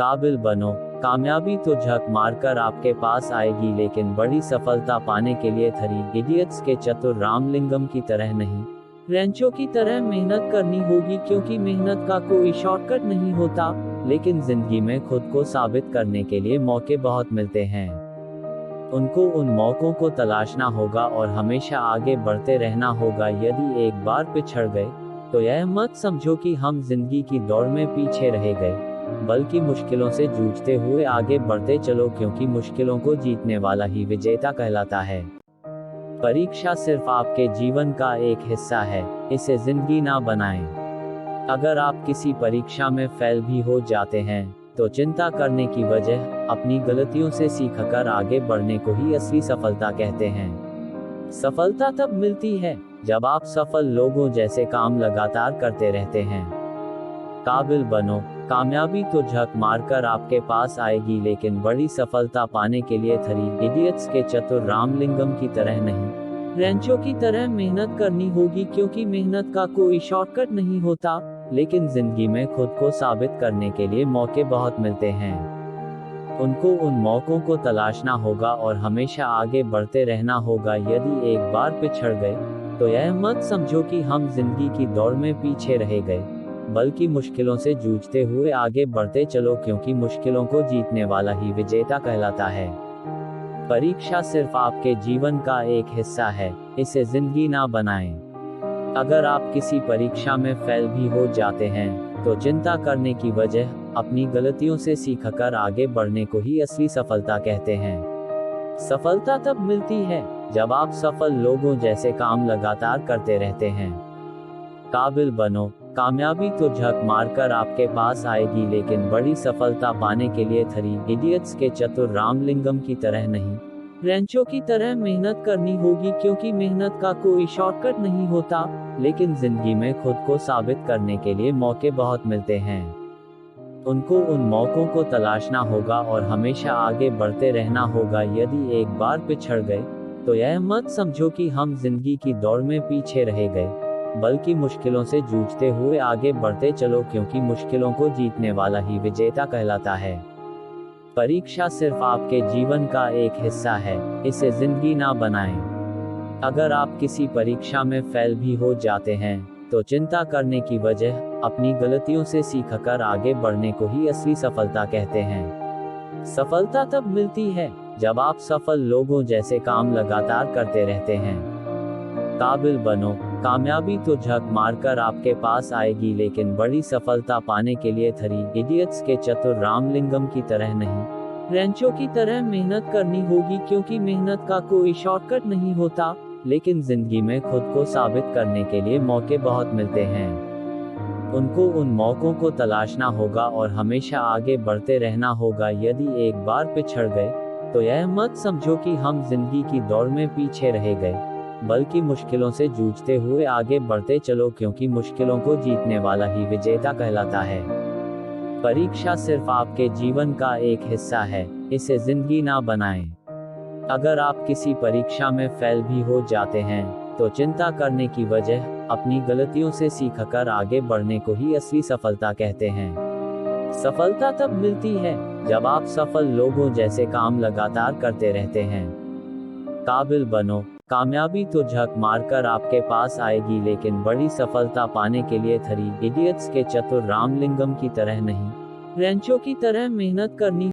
काबिल बनो। कामयाबी तो झक मारकर आपके पास आएगी, लेकिन बड़ी सफलता पाने के लिए थ्री इडियट्स के चतुर रामलिंगम की तरह नहीं, रेंचो की तरह मेहनत करनी होगी, क्योंकि मेहनत का कोई शॉर्टकट नहीं होता, लेकिन जिंदगी में खुद को साबित करने के लिए मौके बहुत मिलते हैं। उनको उन मौकों को तलाशना होगा और हमेशा आगे बढ़ते रहना होगा। यदि एक बार पिछड़ गए तो यह मत समझो कि हम जिंदगी की दौड़ में पीछे रह गए, बल्कि मुश्किलों से जूझते हुए आगे बढ़ते चलो, क्योंकि मुश्किलों को जीतने वाला ही विजेता कहलाता है। परीक्षा सिर्फ आपके जीवन का एक हिस्सा है, इसे जिंदगी ना बनाएं। अगर आप किसी परीक्षा में फेल भी हो जाते हैं तो चिंता करने की वजह, अपनी गलतियों से सीखकर आगे बढ़ने को ही असली सफलता कहते हैं। सफलता तब मिलती है जब आप सफल लोगों जैसे काम लगातार करते रहते हैं। काबिल बनो। कामयाबी तो झक मारकर आपके पास आएगी, लेकिन बड़ी सफलता पाने के लिए थ्री इडियट्स के चतुर रामलिंगम की तरह नहीं, रेंचो की तरह मेहनत करनी होगी, क्योंकि मेहनत का कोई शॉर्टकट नहीं होता, लेकिन जिंदगी में खुद को साबित करने के लिए मौके बहुत मिलते हैं। उनको उन मौकों को तलाशना होगा और हमेशा आगे बढ़ते रहना होगा। यदि एक बार पिछड़ गए तो यह मत समझो कि हम जिंदगी की दौड़ में पीछे रह गए, बल्कि मुश्किलों से जूझते हुए आगे बढ़ते चलो, क्योंकि मुश्किलों को जीतने वाला ही विजेता कहलाता है। परीक्षा सिर्फ आपके जीवन का एक हिस्सा है, इसे जिंदगी ना बनाएं। अगर आप किसी परीक्षा में फेल भी हो जाते हैं तो चिंता करने की वजह, अपनी गलतियों से सीखकर आगे बढ़ने को ही असली सफलता कहते हैं। सफलता तब मिलती है जब आप सफल लोगों जैसे काम लगातार करते रहते हैं। काबिल बनो। कामयाबी तो झक मारकर आपके पास आएगी, लेकिन बड़ी सफलता पाने के लिए थ्री इडियट्स के चतुर रामलिंगम की तरह नहीं, रेंचो की तरह मेहनत करनी होगी, क्योंकि मेहनत का कोई शॉर्टकट नहीं होता, लेकिन जिंदगी में खुद को साबित करने के लिए मौके बहुत मिलते हैं। उनको उन मौकों को तलाशना होगा और हमेशा आगे बढ़ते रहना होगा। यदि एक बार पिछड़ गए तो यह मत समझो कि हम जिंदगी की दौड़ में पीछे रह गए, बल्कि मुश्किलों से जूझते हुए आगे बढ़ते चलो, क्योंकि मुश्किलों को जीतने वाला ही विजेता कहलाता है। परीक्षा सिर्फ आपके जीवन का एक हिस्सा है, इसे जिंदगी ना बनाएं। अगर आप किसी परीक्षा में फेल भी हो जाते हैं तो चिंता करने की वजह, अपनी गलतियों से सीखकर आगे बढ़ने को ही असली सफलता कहते हैं। सफलता तब मिलती है जब आप सफल लोगों जैसे काम लगातार करते रहते हैं। काबिल बनो। कामयाबी तो झक मारकर आपके पास आएगी, लेकिन बड़ी सफलता पाने के लिए थ्री इडियट्स के चतुर रामलिंगम की तरह नहीं, रेंचो की तरह मेहनत करनी होगी, क्योंकि मेहनत का कोई शॉर्टकट नहीं होता, लेकिन जिंदगी में खुद को साबित करने के लिए मौके बहुत मिलते हैं। उनको उन मौकों को तलाशना होगा और हमेशा आगे बढ़ते रहना होगा। यदि एक बार पिछड़ गए तो यह मत समझो कि हम जिंदगी की दौड़ में पीछे रह गए, बल्कि मुश्किलों से जूझते हुए आगे बढ़ते चलो, क्योंकि मुश्किलों को जीतने वाला ही विजेता कहलाता है। परीक्षा सिर्फ आपके जीवन का एक हिस्सा है, इसे जिंदगी ना बनाएं। अगर आप किसी परीक्षा में फेल भी हो जाते हैं तो चिंता करने की वजह, अपनी गलतियों से सीखकर आगे बढ़ने को ही असली सफलता कहते हैं। सफलता तब मिलती है जब आप सफल लोगों जैसे काम लगातार करते रहते हैं। काबिल बनो। कामयाबी तो झक मारकर आपके पास आएगी, लेकिन बड़ी सफलता पाने के लिए थ्री इडियट्स के चतुर रामलिंगम की तरह नहीं, रेंचो की तरह मेहनत करनी